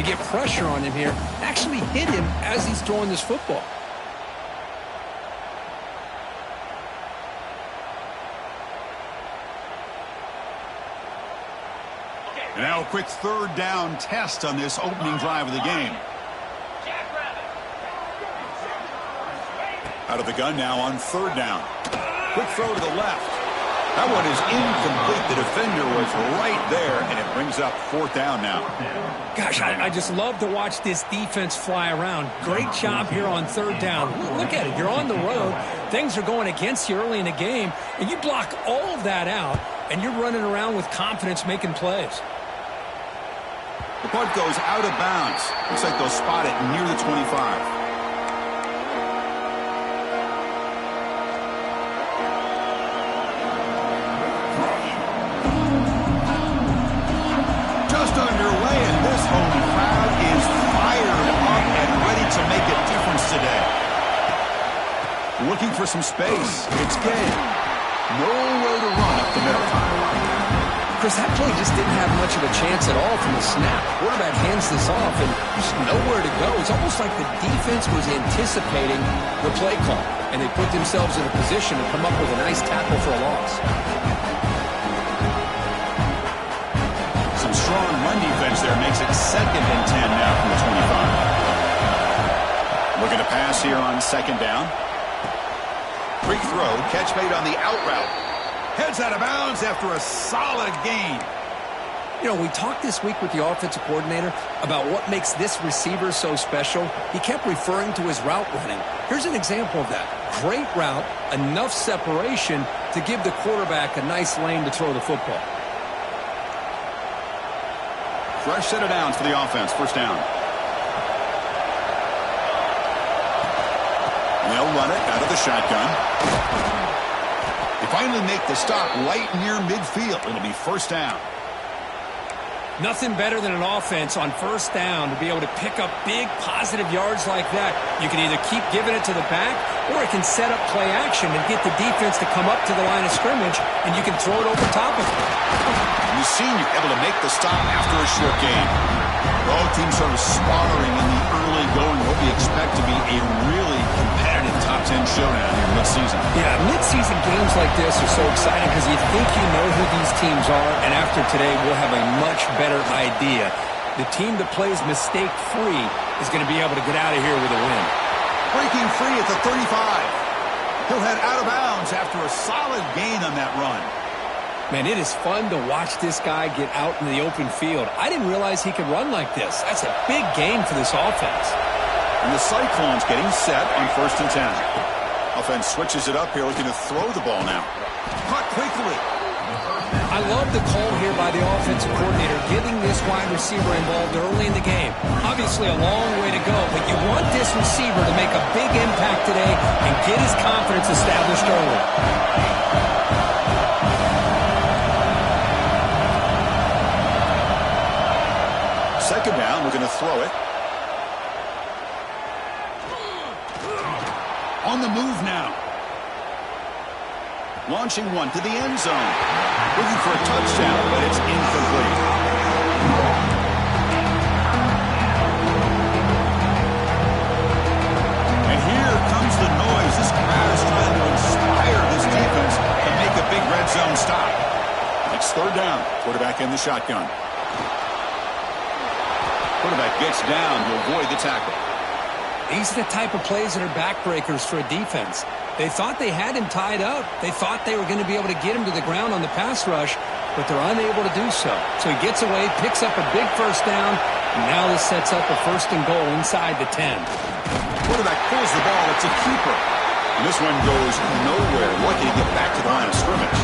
get pressure on him here, actually hit him as he's throwing this football. And now a quick third down test on this opening drive of the game. Out of the gun now on third down. Quick throw to the left. That one is incomplete. The defender was right there, and it brings up fourth down now. Gosh, I just love to watch this defense fly around. Great job here on third down. Look at it. You're on the road. Things are going against you early in the game, and you block all of that out, and you're running around with confidence making plays. The punt goes out of bounds. Looks like they'll spot it near the 25. Underway, and this home crowd is fired up and ready to make a difference today. Looking for some space. It's Gay. Nowhere to run up the middle. Chris, that play just didn't have much of a chance at all from the snap. Quarterback hands this off, and just nowhere to go. It's almost like the defense was anticipating the play call, and they put themselves in a position to come up with a nice tackle for a loss. Strong run defense there makes it 2nd and 10 now from the 25. Looking to pass here on 2nd down. Quick throw, catch made on the out route. Heads out of bounds after a solid gain. You know, we talked this week with the offensive coordinator about what makes this receiver so special. He kept referring to his route running. Here's an example of that. Great route, enough separation to give the quarterback a nice lane to throw the football. Fresh set of downs for the offense. First down. They'll run it out of the shotgun. They finally make the stop right near midfield. It'll be first down. Nothing better than an offense on first down to be able to pick up big positive yards like that. You can either keep giving it to the back, or it can set up play action and get the defense to come up to the line of scrimmage, and you can throw it over top of it. The senior able to make the stop after a short game. Both teams sort of sparring in the early going. What we expect to be a really competitive top 10 showdown here mid-season. Yeah, mid-season games like this are so exciting because you think you know who these teams are, and after today we'll have a much better idea. The team that plays mistake-free is going to be able to get out of here with a win. Breaking free at the 35. He'll head out of bounds after a solid gain on that run. Man, it is fun to watch this guy get out in the open field. I didn't realize he could run like this. That's a big gain for this offense. And the Cyclones getting set on 1st and 10. Offense switches it up here, looking to throw the ball now. Caught quickly. I love the call here by the offensive coordinator, getting this wide receiver involved early in the game. Obviously a long way to go, but you want this receiver to make a big impact today and get his confidence established early. Second down, looking to throw it. On the move now. Launching one to the end zone. Looking for a touchdown, but it's incomplete. And here comes the noise. This crowd is trying to inspire this defense to make a big red zone stop. It's third down. Quarterback in the shotgun. Quarterback gets down to avoid the tackle. These are the type of plays that are backbreakers for a defense. They thought they had him tied up. They thought they were going to be able to get him to the ground on the pass rush, but they're unable to do so. So he gets away, picks up a big first down, and now this sets up a 1st and goal inside the 10. Quarterback pulls the ball. It's a keeper. And this one goes nowhere. Lucky to get back to the line of scrimmage.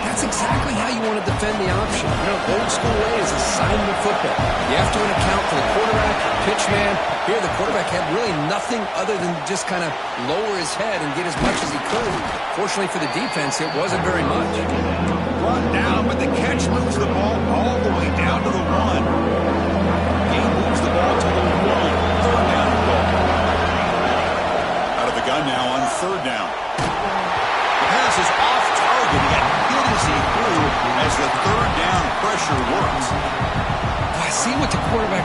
That's exactly how you want to defend the option. You know, old school way is assignment football. You have to account for the quarterback, the pitch man. Here, the quarterback had really nothing other than just kind of lower his head and get as much as he could. Fortunately for the defense, it wasn't very much. Run down, but the catch moves the ball all the way down to the 1. Gain moves the ball to the 1. Third down and goal. Out of the gun now on third down. The pass is off target. He got hit as he threw as the third down pressure works. I see what the quarterback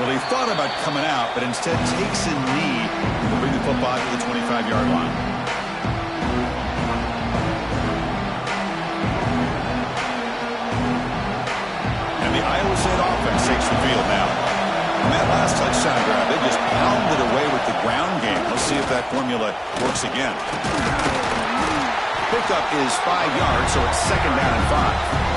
Well, he thought about coming out, but instead takes a knee to bring the football to the 25-yard line. And the Iowa State offense takes the field now. On that last touchdown drive, they just pounded away with the ground game. Let's see if that formula works again. Pickup is 5 yards, so it's 2nd down and 5.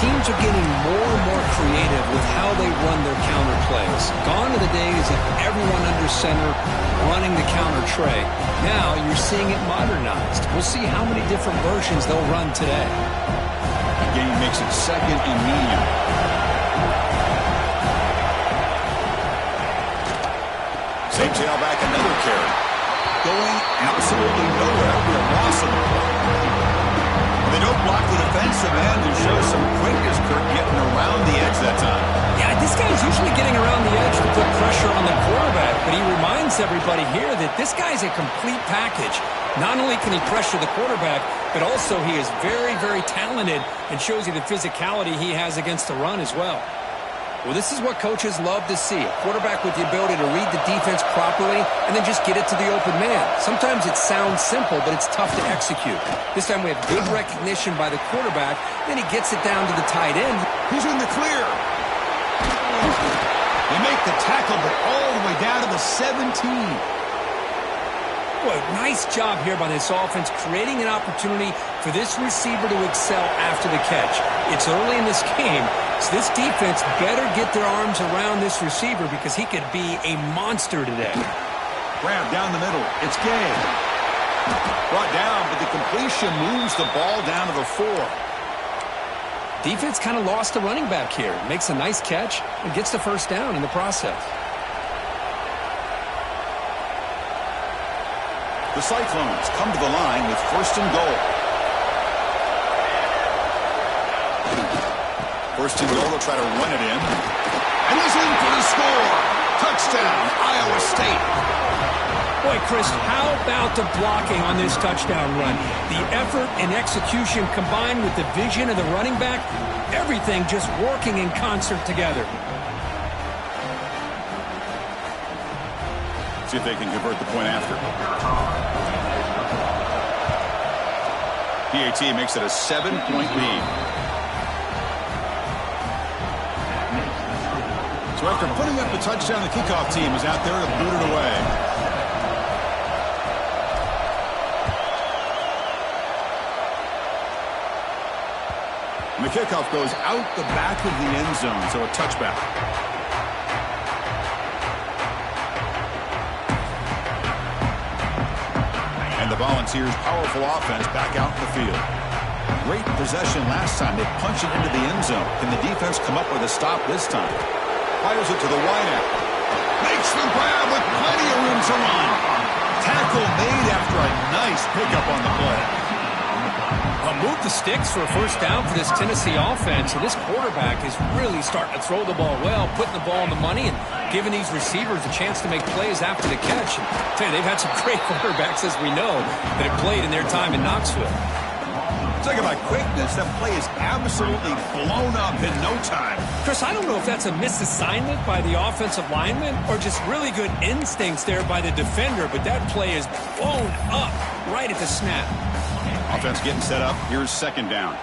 Teams are getting more and more creative with how they run their counter plays. Gone are the days of everyone under center running the counter tray. Now you're seeing it modernized. We'll see how many different versions they'll run today. The game makes it 2nd and medium. Same tailback, another carry. Going absolutely nowhere. It'll be a loss of the play. They don't block the defensive end and show some quickness, Kirk, getting around the edge that time. Yeah, this guy's usually getting around the edge to put pressure on the quarterback, but he reminds everybody here that this guy's a complete package. Not only can he pressure the quarterback, but also he is very, very talented and shows you the physicality he has against the run as well. Well, this is what coaches love to see. A quarterback with the ability to read the defense properly and then just get it to the open man. Sometimes it sounds simple, but it's tough to execute. This time we have good recognition by the quarterback. Then he gets it down to the tight end. He's in the clear. They make the tackle, but all the way down to the 17. Boy, nice job here by this offense, creating an opportunity for this receiver to excel after the catch. It's early in this game, so this defense better get their arms around this receiver because he could be a monster today. Grab down the middle. It's Gay. Brought down, but the completion moves the ball down to the 4. Defense kind of lost the running back here. Makes a nice catch and gets the first down in the process. The Cyclones come to the line with 1st and goal. 1st and goal, they'll try to run it in. And he's in for the score. Touchdown, Iowa State. Boy, Chris, how about the blocking on this touchdown run? The effort and execution combined with the vision of the running back, everything just working in concert together. See if they can convert the point after. PAT makes it a 7-point lead. So after putting up the touchdown, the kickoff team is out there to boot it away. And the kickoff goes out the back of the end zone, so a touchback. The Volunteers' powerful offense back out in the field. Great possession last time. They punch it into the end zone. Can the defense come up with a stop this time? Fires it to the wideout. Makes the grab with plenty of room to run. Tackle made after a nice pickup on the play. Move the sticks for a first down for this Tennessee offense. And this quarterback is really starting to throw the ball well, putting the ball on the money and giving these receivers a chance to make plays after the catch. And I tell you, they've had some great quarterbacks, as we know, that have played in their time in Knoxville. Talk about quickness. That play is absolutely blown up in no time. Chris, I don't know if that's a misassignment by the offensive lineman or just really good instincts there by the defender, but that play is blown up right at the snap. Offense getting set up. Here's 2nd down.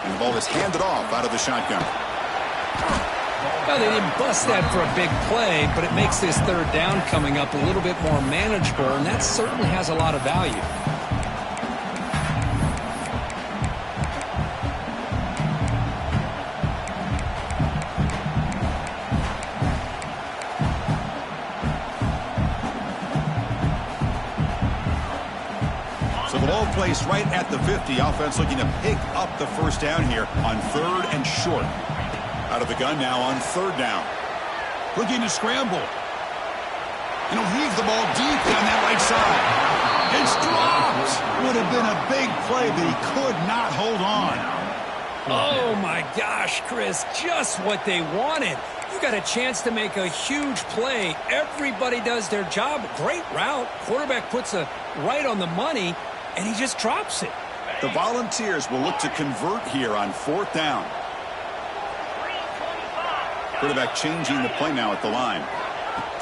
And the ball is handed off out of the shotgun. Well, they didn't bust that for a big play, but it makes this 3rd down coming up a little bit more manageable, and that certainly has a lot of value. So the ball placed right at the 50. Offense looking to pick up the first down here on 3rd and short. Out of the gun now on 3rd down. Looking to scramble. And he'll heave the ball deep down that right side. It's dropped. Would have been a big play, but he could not hold on. Oh, my gosh, Chris, just what they wanted. You got a chance to make a huge play. Everybody does their job. Great route. Quarterback puts it right on the money, and he just drops it. The Volunteers will look to convert here on 4th down. Quarterback changing the play now at the line.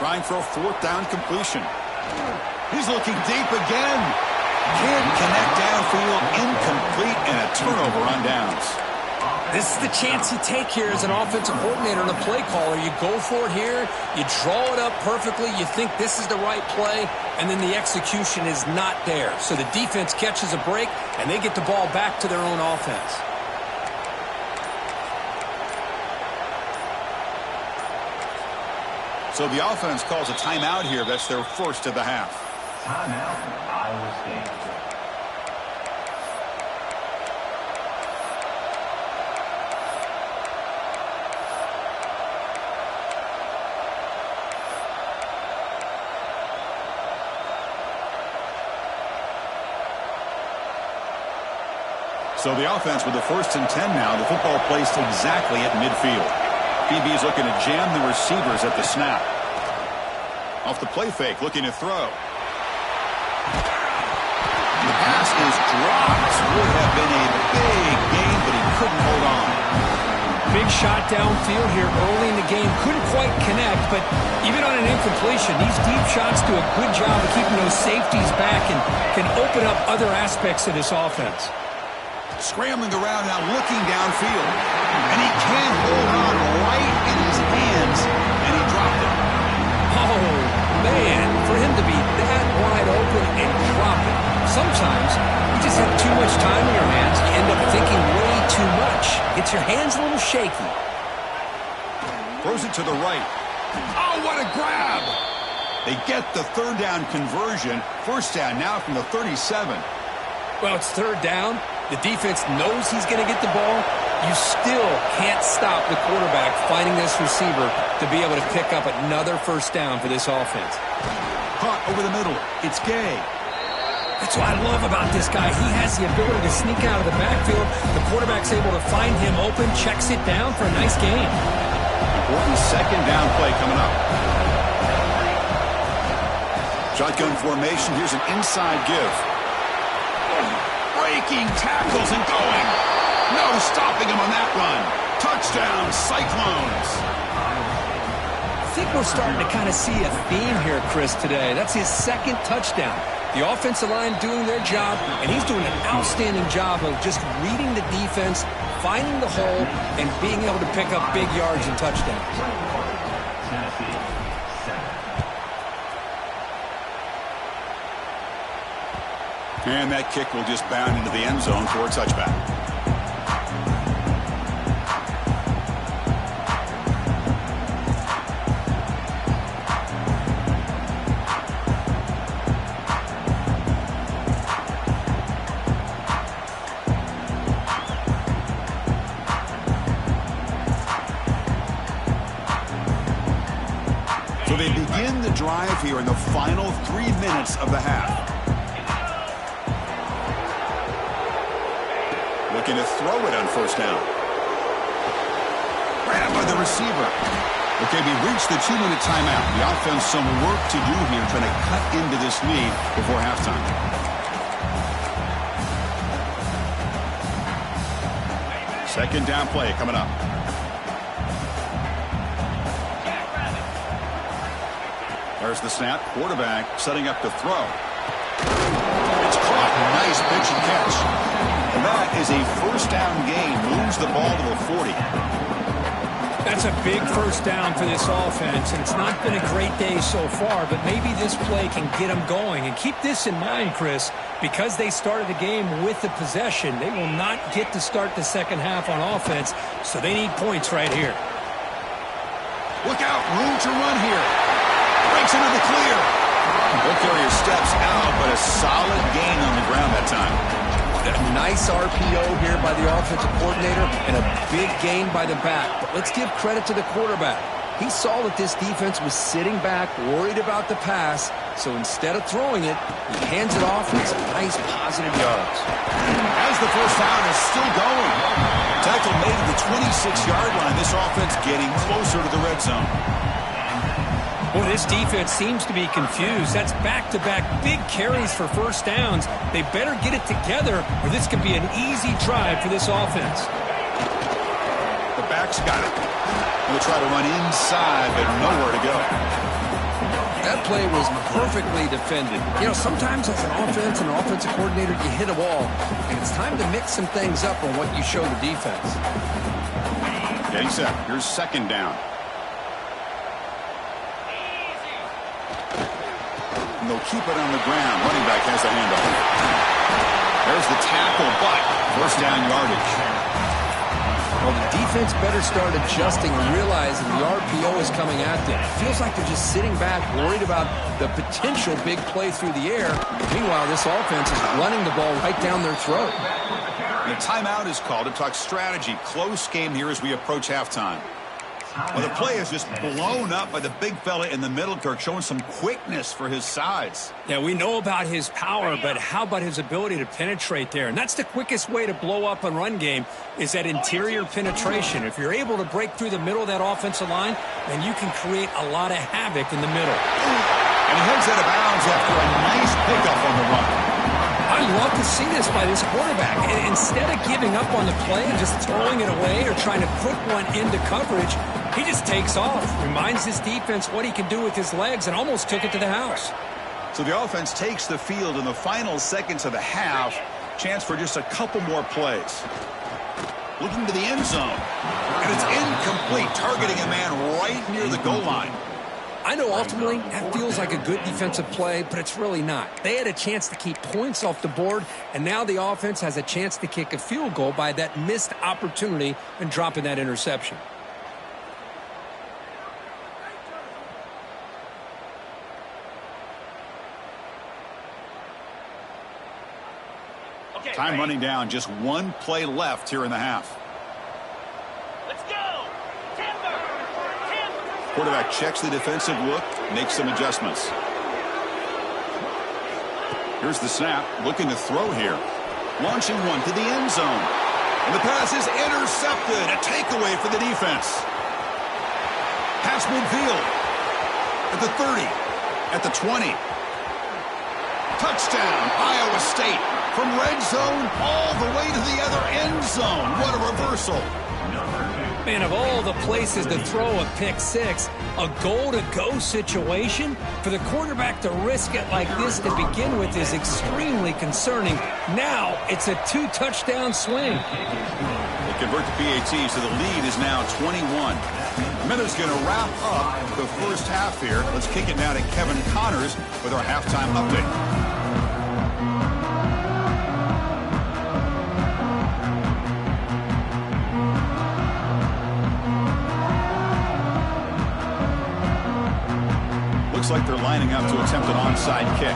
Trying for a 4th down completion. He's looking deep again. Can't connect downfield. Incomplete, and a turnover on downs. This is the chance you take here as an offensive coordinator and a play caller. You go for it here. You draw it up perfectly. You think this is the right play, and then the execution is not there. So the defense catches a break, and they get the ball back to their own offense. So the offense calls a timeout here. That's their first of the half. Timeout, Iowa State. So the offense with the 1st and 10 now. The football placed exactly at midfield. BB is looking to jam the receivers at the snap. Off the play fake, looking to throw. The pass is dropped. Would have been a big gain, but he couldn't hold on. Big shot downfield here early in the game. Couldn't quite connect, but even on an incompletion, these deep shots do a good job of keeping those safeties back and can open up other aspects of this offense. Scrambling around now, looking downfield. And he can't hold on right in his hands, and he dropped it. Oh, man, for him to be that wide open and drop it. Sometimes you just have too much time in your hands. You end up thinking way too much. Gets your hands a little shaky. Throws it to the right. Oh, what a grab! They get the 3rd down conversion. 1st down now from the 37. Well, it's 3rd down. The defense knows he's going to get the ball. You still can't stop the quarterback finding this receiver to be able to pick up another 1st down for this offense. Caught over the middle. It's Gay. That's what I love about this guy. He has the ability to sneak out of the backfield. The quarterback's able to find him open, checks it down for a nice gain. Important 2nd down play coming up. Shotgun formation. Here's an inside give. Breaking tackles and going. No stopping him on that run. Touchdown, Cyclones. I think we're starting to kind of see a theme here, Chris, today. That's his 2nd touchdown. The offensive line doing their job, and he's doing an outstanding job of just reading the defense, finding the hole, and being able to pick up big yards and touchdowns. And that kick will just bound into the end zone for a touchback. So they begin the drive here in the final 3 minutes of the half. Looking to throw it on 1st down. Grabbed by the receiver. Okay, we reached the 2-minute timeout. The offense some work to do here trying to cut into this lead before halftime. Second down play coming up. There's the snap. Quarterback setting up to throw. It's caught. Nice pitch and catch. And that is a 1st down gain. Moves the ball to the 40. That's a big 1st down for this offense, and it's not been a great day so far, but maybe this play can get them going. And keep this in mind, Chris, because they started the game with the possession, they will not get to start the 2nd half on offense, so they need points right here. Look out, room to run here. Breaks into the clear. Ball carrier steps out, but a solid gain on the ground that time. A nice RPO here by the offensive coordinator and a big gain by the back. But let's give credit to the quarterback. He saw that this defense was sitting back, worried about the pass, so instead of throwing it, he hands it off with some nice positive yards. As the 1st down is still going. Tackle made to the 26-yard line. This offense getting closer to the red zone. Well, this defense seems to be confused. That's back-to-back big carries for 1st downs. They better get it together, or this could be an easy drive for this offense. The back's got it. They'll try to run inside, but nowhere to go. That play was perfectly defended. You know, sometimes as an offense and an offensive coordinator, you hit a wall, and it's time to mix some things up on what you show the defense. Getting set. Here's second down. And they'll keep it on the ground. Running back has the handoff. There's the tackle, but first down yardage. Well, the defense better start adjusting and realizing the RPO is coming at them. It feels like they're just sitting back, worried about the potential big play through the air. Meanwhile, this offense is running the ball right down their throat. And a timeout is called to talk strategy. Close game here as we approach halftime. Well, the play is just blown up by the big fella in the middle, Kirk, showing some quickness for his size. Yeah, we know about his power, but how about his ability to penetrate there? And that's the quickest way to blow up a run game is that interior penetration. If you're able to break through the middle of that offensive line, then you can create a lot of havoc in the middle. And he heads out of bounds after a nice pickup on the run. I love to see this by this quarterback. And instead of giving up on the play and just throwing it away or trying to put one into coverage, he just takes off, reminds his defense what he can do with his legs, and almost took it to the house. So the offense takes the field in the final seconds of the half. Chance for just a couple more plays. Looking to the end zone. And it's incomplete, targeting a man right near the goal line. I know ultimately that feels like a good defensive play, but it's really not. They had a chance to keep points off the board, and now the offense has a chance to kick a field goal by that missed opportunity and dropping that interception. Time running down, just one play left here in the half. Let's go! Timber! Quarterback checks the defensive look, makes some adjustments. Here's the snap, looking to throw here. Launching one to the end zone. And the pass is intercepted. A takeaway for the defense. Pass midfield. At the 30. At the 20. Touchdown, Iowa State. From red zone all the way to the other end zone. What a reversal. Man, of all the places to throw a pick six, a goal-to-go situation, for the quarterback to risk it like this to begin with is extremely concerning. Now it's a two-touchdown swing. They convert to PAT, so the lead is now 21. Mithers going to wrap up the first half here. Let's kick it now to Kevin Connors with our halftime update. Looks like they're lining up to attempt an onside kick.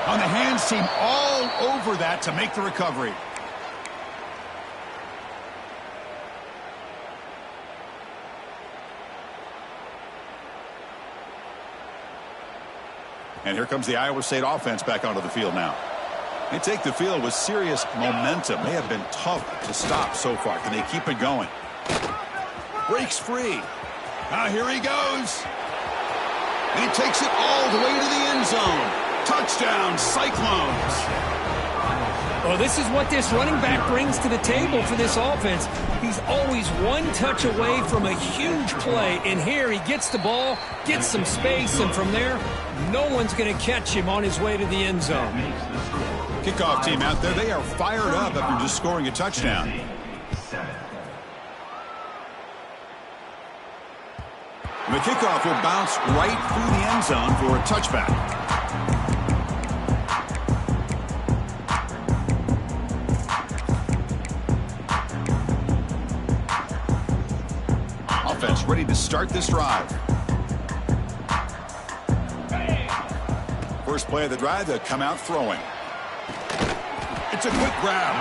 On the hands team all over that to make the recovery. And here comes the Iowa State offense back onto the field now. They take the field with serious momentum. They have been tough to stop so far. Can they keep it going? Breaks free. Now here he goes. And he takes it all the way to the end zone. Touchdown, Cyclones. Well, this is what this running back brings to the table for this offense. He's always one touch away from a huge play. And here he gets the ball, gets some space, and from there, no one's going to catch him on his way to the end zone. Kickoff team out there, they are fired up after just scoring a touchdown. And the kickoff will bounce right through the end zone for a touchback. Offense ready to start this drive. First play of the drive, they'll come out throwing. It's a quick grab.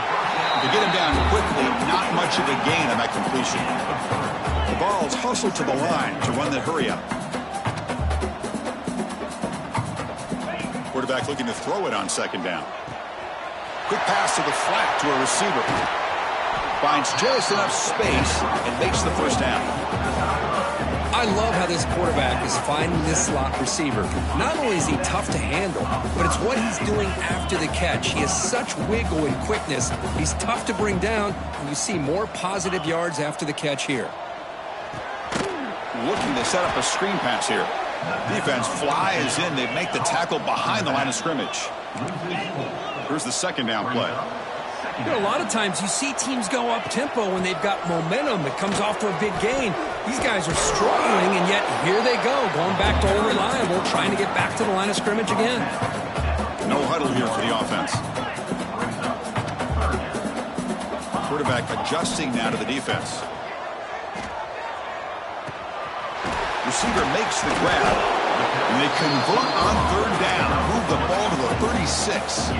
To get him down quickly, not much of a gain on that completion. The ball's hustled to the line to run the hurry up. Quarterback looking to throw it on second down. Quick pass to the flat to a receiver. Finds just enough space and makes the first down. I I love how this quarterback is finding this slot receiver. Not only is he tough to handle, but it's what he's doing after the catch. He has such wiggle and quickness. He's tough to bring down, and you see more positive yards after the catch here. Looking to set up a screen pass here. Defense flies in. They make the tackle behind the line of scrimmage. Here's the second down play. You know, a lot of times you see teams go up-tempo when they've got momentum that comes off to a big gain. These guys are struggling, and yet here they go, going back to old reliable, trying to get back to the line of scrimmage again. No huddle here for the offense. Quarterback adjusting now to the defense. Receiver makes the grab, and they convert on third down. Move the ball to the 36.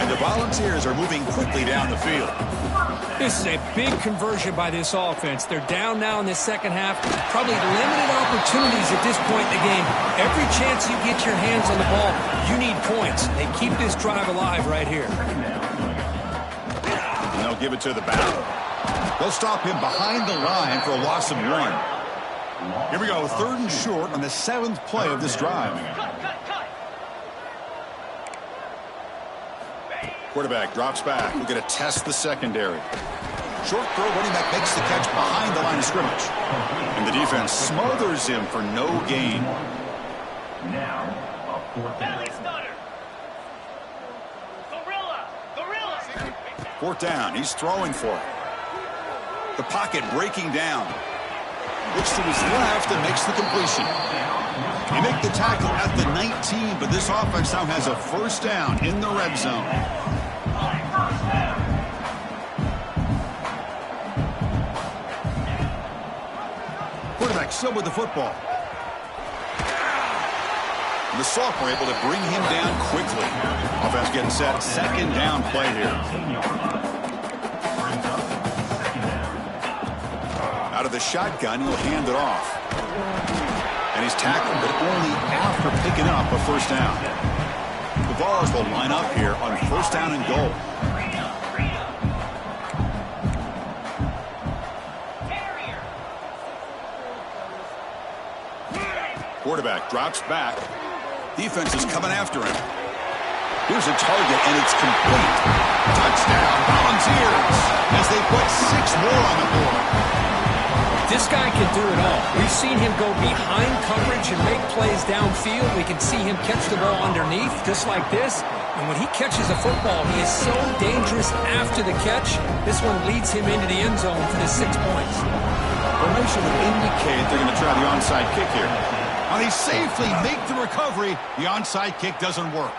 And the Volunteers are moving quickly down the field. This is a big conversion by this offense. They're down now in the second half. Probably limited opportunities at this point in the game. Every chance you get your hands on the ball, you need points. They keep this drive alive right here. And they'll give it to the back. They'll stop him behind the line for a loss of 1. Here we go, 3rd and short on the 7th play of this drive. Quarterback drops back. We're going to test the secondary. Short throw, running back makes the catch behind the line of scrimmage. And the defense smothers him for no gain. Now, a 4th down. Gorilla! 4th down, he's throwing for it. The pocket breaking down. Looks to his left and makes the completion. They make the tackle at the 19, but this offense now has a 1st down in the red zone. Quarterback still with the football. And the sophomore able to bring him down quickly. Offense getting set. 2nd down play here. Out of the shotgun, he'll hand it off. And he's tackled, but only after picking up a 1st down. The Vols will line up here on 1st down and goal. Quarterback drops back. Defense is coming after him. Here's a target, and it's complete. Touchdown, Volunteers, as they put 6 more on the board. This guy can do it all. We've seen him go behind coverage and make plays downfield. We can see him catch the ball underneath, just like this. And when he catches a football, he is so dangerous after the catch. This one leads him into the end zone for the 6 points. Formation would indicate they're going to try the onside kick here. Now they safely make the recovery. The onside kick doesn't work.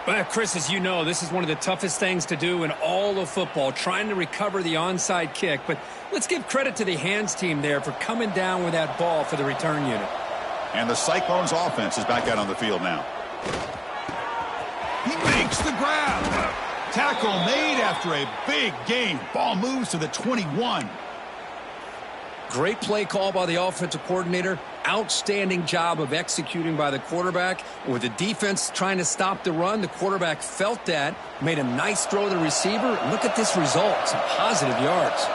Well, Chris, as you know, this is one of the toughest things to do in all of football, trying to recover the onside kick. But let's give credit to the hands team there for coming down with that ball for the return unit. And the Cyclones offense is back out on the field now. He makes the grab. Tackle made after a big gain. Ball moves to the 21. Great play call by the offensive coordinator. Outstanding job of executing by the quarterback. With the defense trying to stop the run, the quarterback felt that, made a nice throw to the receiver. Look at this result, some positive yards.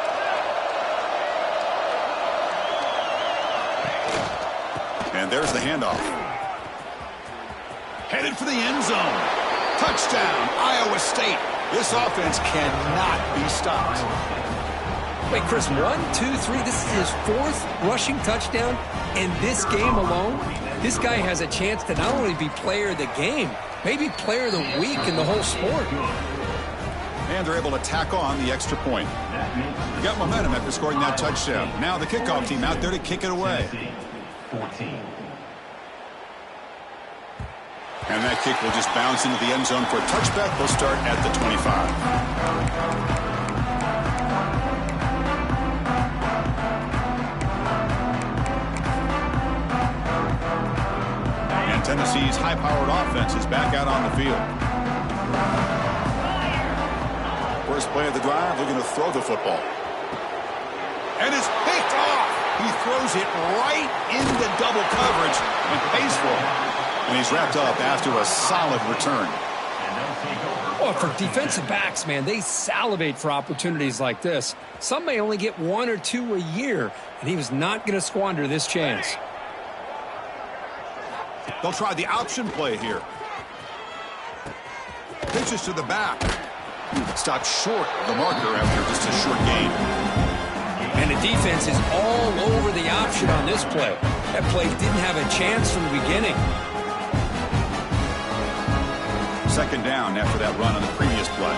And there's the handoff. Headed for the end zone. Touchdown, Iowa State. This offense cannot be stopped. Wait, Chris, 1, 2, 3. This is his 4th rushing touchdown in this game alone. This guy has a chance to not only be player of the game, maybe player of the week in the whole sport. And they're able to tack on the extra point. Got momentum after scoring that touchdown. Now the kickoff team out there to kick it away. 14. And that kick will just bounce into the end zone for a touchback. They'll start at the 25. Tennessee's high-powered offense is back out on the field. First play of the drive, they're going to throw the football. And it's picked off. He throws it right into double coverage and pays for it. And he's wrapped up after a solid return. Oh, for defensive backs, man, they salivate for opportunities like this. Some may only get 1 or 2 a year, and he was not going to squander this chance. They'll try the option play here. Pitches to the back. Stopped short of the marker after just a short gain. And the defense is all over the option on this play. That play didn't have a chance from the beginning. Second down after that run on the previous play.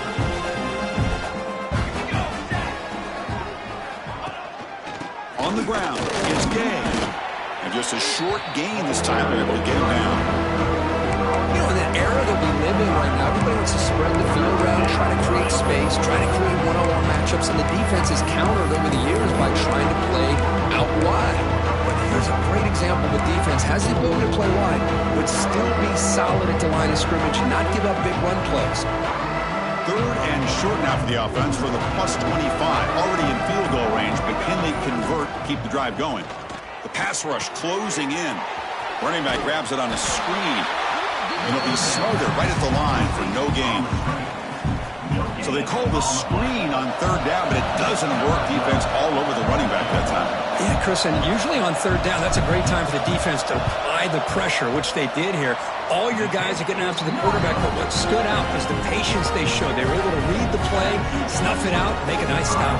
On the ground is Gay. And just a short gain this time. They're able to get him down. You know, in that era that we live in right now, everybody wants to spread the field around, try to create space, try to create one-on-one matchups, and the defense has countered over the years by trying to play out wide. But here's a great example of a defense has the ability to play wide, but still be solid at the line of scrimmage, not give up big run plays. Third and short now for the offense for the +25. Already in field goal range, but can they convert, keep the drive going? The pass rush closing in. Running back grabs it on a screen. And it'll be smothered right at the line for no gain. So they call the screen on third down, but it doesn't work. Defense all over the running back that time. Yeah, Chris, and usually on third down, that's a great time for the defense to apply the pressure, which they did here. All your guys are getting after the quarterback, but what stood out was the patience they showed. They were able to read the play, snuff it out, make a nice stop.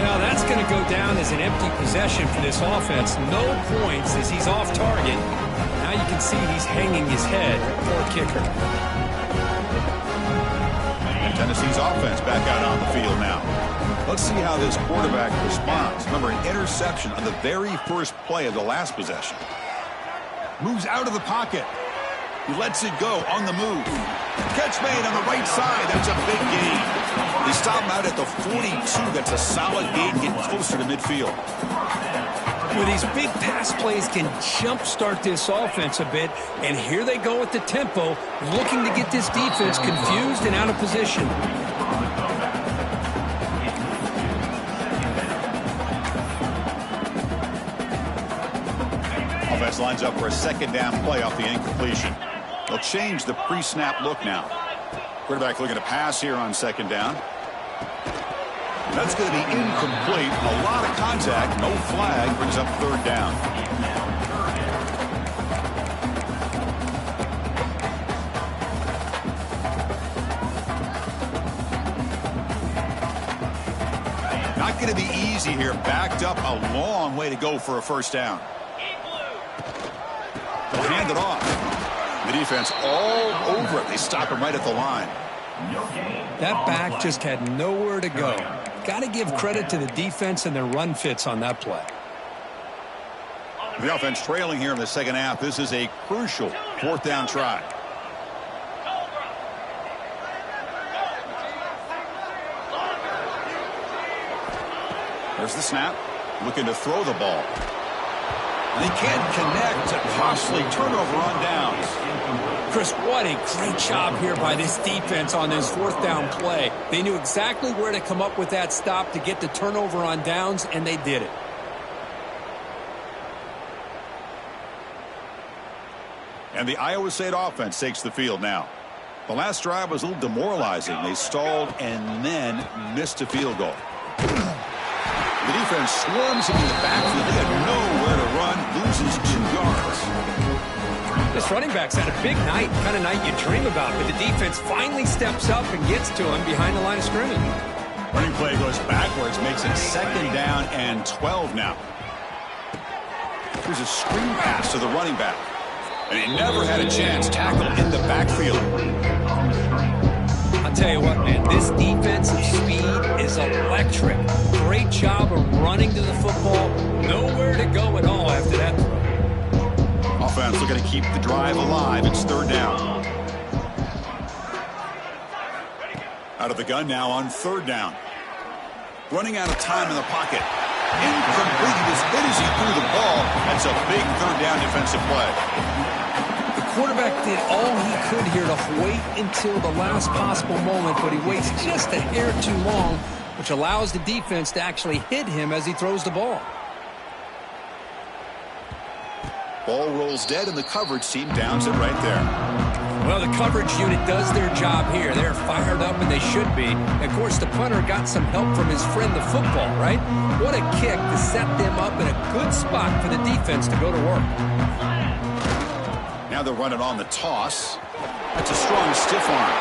Now, that's going to go down as an empty possession for this offense. No points as he's off target. Now you can see he's hanging his head for a kicker. And Tennessee's offense back out on the field now. Let's see how this quarterback responds. Remember, an interception on the very first play of the last possession. Moves out of the pocket. He lets it go on the move. Catch made on the right side. That's a big gain. They stop him out at the 42. That's a solid gain, getting closer to midfield. Well, these big pass plays can jumpstart this offense a bit, and here they go with the tempo, looking to get this defense confused and out of position. Offense lines up for a second down play off the incompletion. They'll change the pre-snap look now. Quarterback looking to pass here on second down. That's going to be incomplete. A lot of contact. No flag. Brings up third down. Not going to be easy here. Backed up a long way to go for a first down. They'll hand it off. The defense all over it. They stop him right at the line. That back just had nowhere to go. Got to give credit to the defense and their run fits on that play. The offense trailing here in the second half. This is a crucial fourth down try. There's the snap. Looking to throw the ball. They can't connect. A costly turnover on downs. Chris, what a great job here by this defense on this fourth down play. They knew exactly where to come up with that stop to get the turnover on downs, and they did it. And the Iowa State offense takes the field now. The last drive was a little demoralizing. They stalled and then missed a field goal. The defense swarms him in the backfield. They had nowhere to run. Loses 2 yards. This running back's had a big night, kind of night you dream about, but the defense finally steps up and gets to him behind the line of scrimmage. Running play goes backwards, makes it second down and 12 now. Here's a screen pass to the running back. And he never had a chance. Tackle in the backfield. I'll tell you what, man, this defensive speed is electric. Great job of running to the football. Nowhere to go at all after that throw. Offense looking to keep the drive alive. It's third down. Out of the gun now on third down. Running out of time in the pocket. Incomplete. As good as he threw the ball. That's a big third down defensive play. The quarterback did all he could here to wait until the last possible moment, but he waits just a hair too long, which allows the defense to actually hit him as he throws the ball. Ball rolls dead, and the coverage team downs it right there. Well, the coverage unit does their job here. They're fired up, and they should be. Of course, the punter got some help from his friend, the football, right? What a kick to set them up in a good spot for the defense to go to work. they'll run it on the toss. That's a strong stiff arm.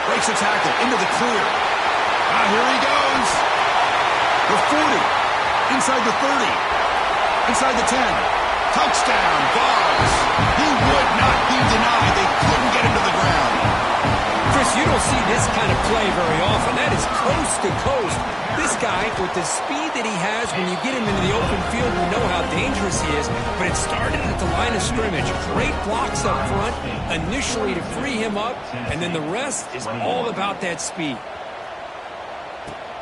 Breaks a tackle into the clear. Here he goes. The 40. Inside the 30. Inside the 10. Touchdown, Bugs. He would not be denied. They couldn't get him to the ground. Chris, you don't see this kind of play very often. That is coast to coast. This guy, with the speed that he has, when you get him into the open field, you know how dangerous he is. But it started at the line of scrimmage. Great blocks up front, initially to free him up, and then the rest is all about that speed.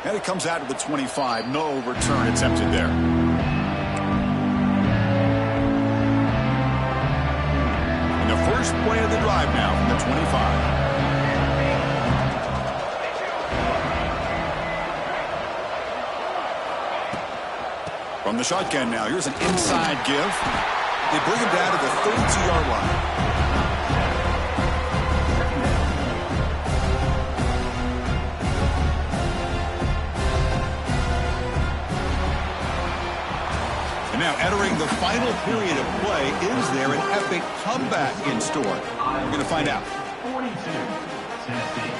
And it comes out of the 25. No return attempted there. And the first play of the drive now from the 25. From the shotgun now, here's an inside give. They bring him down to the 32-yard line. And now entering the final period of play, is there an epic comeback in store? We're going to find out. 42, Tennessee,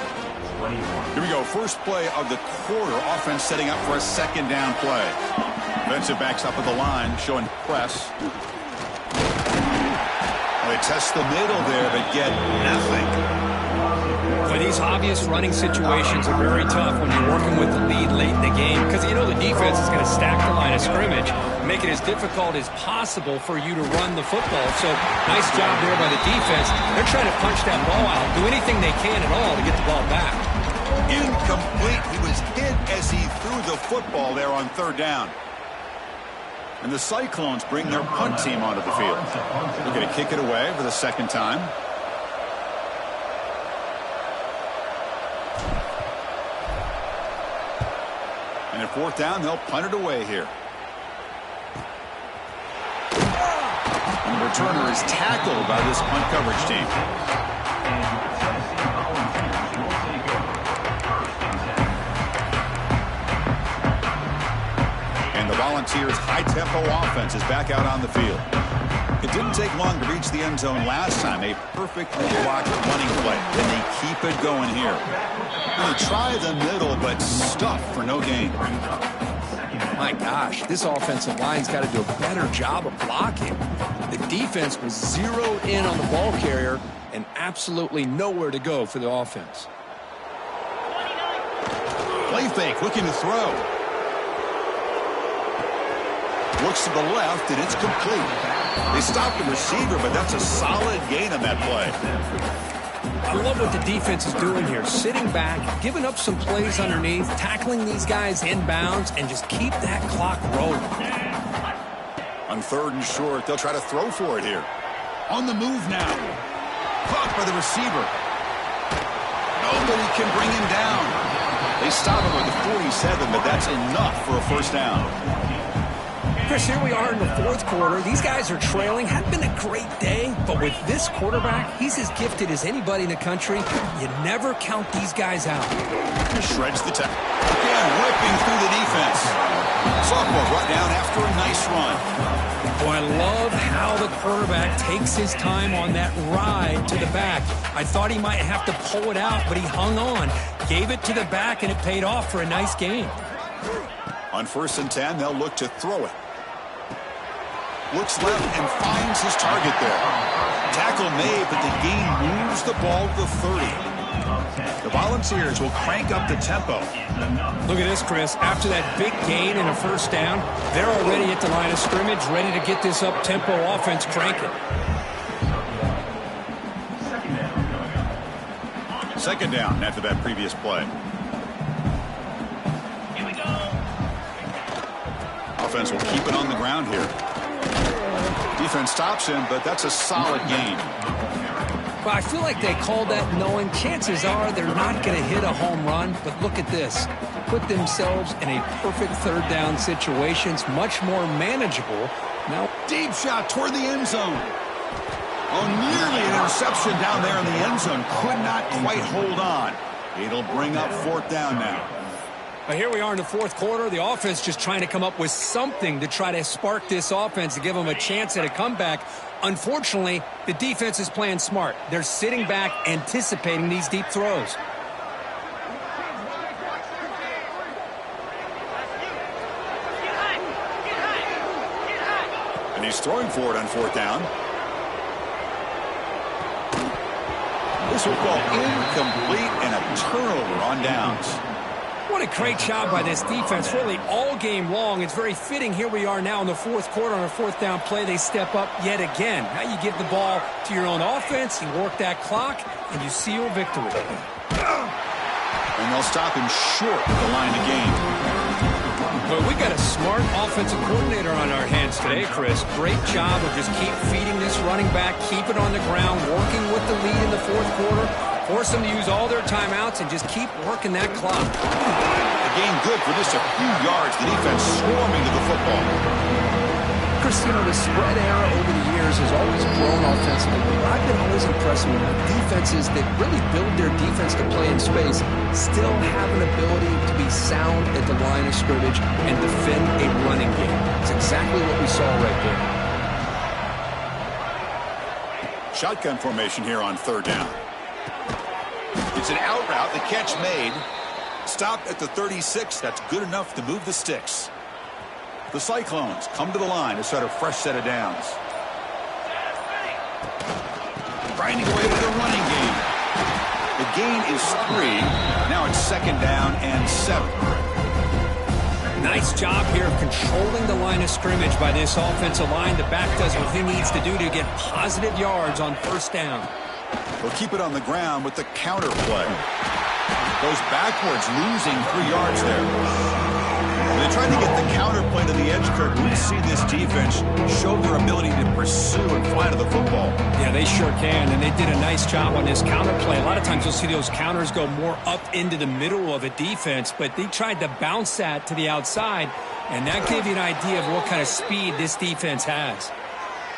21. Here we go, first play of the quarter. Offense setting up for a second down play. Defensive backs up at the line, showing press. They test the middle there, but get nothing. Well, these obvious running situations are very tough when you're working with the lead late in the game, because you know the defense is going to stack the line of scrimmage, make it as difficult as possible for you to run the football. So nice job there by the defense. They're trying to punch that ball out, do anything they can at all to get the ball back. Incomplete. He was hit as he threw the football there on third down. And the Cyclones bring their punt team onto the field. They're going to kick it away for the second time. And at fourth down, they'll punt it away here. And the returner is tackled by this punt coverage team. The Volunteers' high-tempo offense is back out on the field. It didn't take long to reach the end zone last time. A perfectly blocked running play. And they keep it going here. And they try the middle, but stuff for no gain. My gosh, this offensive line's got to do a better job of blocking. The defense was zeroed in on the ball carrier and absolutely nowhere to go for the offense. Play fake, looking to throw. Looks to the left, and it's complete. They stopped the receiver, but that's a solid gain on that play. I love what the defense is doing here. Sitting back, giving up some plays underneath, tackling these guys inbounds, and just keep that clock rolling. On third and short, they'll try to throw for it here. On the move now. Caught by the receiver. Nobody can bring him down. They stop him with the 47, but that's enough for a first down. Chris, here we are in the fourth quarter. These guys are trailing. Hadn't been a great day, but with this quarterback, he's as gifted as anybody in the country. You never count these guys out. Shreds the tackle. Again, whipping through the defense. Sophomore brought down after a nice run. Oh, I love how the quarterback takes his time on that ride to the back. I thought he might have to pull it out, but he hung on. Gave it to the back, and it paid off for a nice game. On 1st and 10, they'll look to throw it. Looks left and finds his target there. Tackle made, but the gain moves the ball to the 30. The Volunteers will crank up the tempo. Look at this, Chris. After that big gain and a first down, they're already at the line of scrimmage, ready to get this up-tempo offense cranking. Second down after that previous play. Here we go. Offense will keep it on the ground here. Defense stops him, but that's a solid gain. Well, I feel like they called that knowing chances are they're not going to hit a home run, but look at this. Put themselves in a perfect third down situation. It's much more manageable. Now, Deep shot toward the end zone. Oh, nearly an interception down there in the end zone. Could not quite hold on. It'll bring up fourth down now. But here we are in the fourth quarter. The offense just trying to come up with something to try to spark this offense to give them a chance at a comeback. Unfortunately, the defense is playing smart. They're sitting back, anticipating these deep throws. And he's throwing for it on fourth down. This will fall incomplete and a turnover on downs. What a great job by this defense, really all game long. It's very fitting. Here we are now in the fourth quarter on a fourth down play. They step up yet again. Now you give the ball to your own offense, you work that clock, and you seal victory. And they'll stop him short of the line of game. Well, we got a smart offensive coordinator on our hands today, Chris. Great job of just keep feeding this running back, keep it on the ground, working with the lead in the fourth quarter, force them to use all their timeouts, and just keep working that clock. A game good for just a few yards. The defense swarming to the football. Chris, you know, the spread era over the years has always grown offensively, but I've been always impressed with defenses that really build their defense to play in space, still have an ability to be sound at the line of scrimmage and defend a running game. It's exactly what we saw right there. Shotgun formation here on third down. It's an out route. The catch made. Stopped at the 36. That's good enough to move the sticks. The Cyclones come to the line to start a fresh set of downs. Grinding away with the running game. The gain is 3. Now it's second down and 7. Nice job here of controlling the line of scrimmage by this offensive line. The back does what he needs to do to get positive yards on first down. They'll keep it on the ground with the counter play. Goes backwards, losing 3 yards there. They tried to get the counter play to the edge, Kirk. We see this defense show their ability to pursue and fly to the football. Yeah, they sure can, and they did a nice job on this counter play. A lot of times you'll see those counters go more up into the middle of a defense, but they tried to bounce that to the outside, and that gave you an idea of what kind of speed this defense has.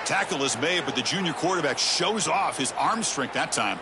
Tackle is made, but the junior quarterback shows off his arm strength that time.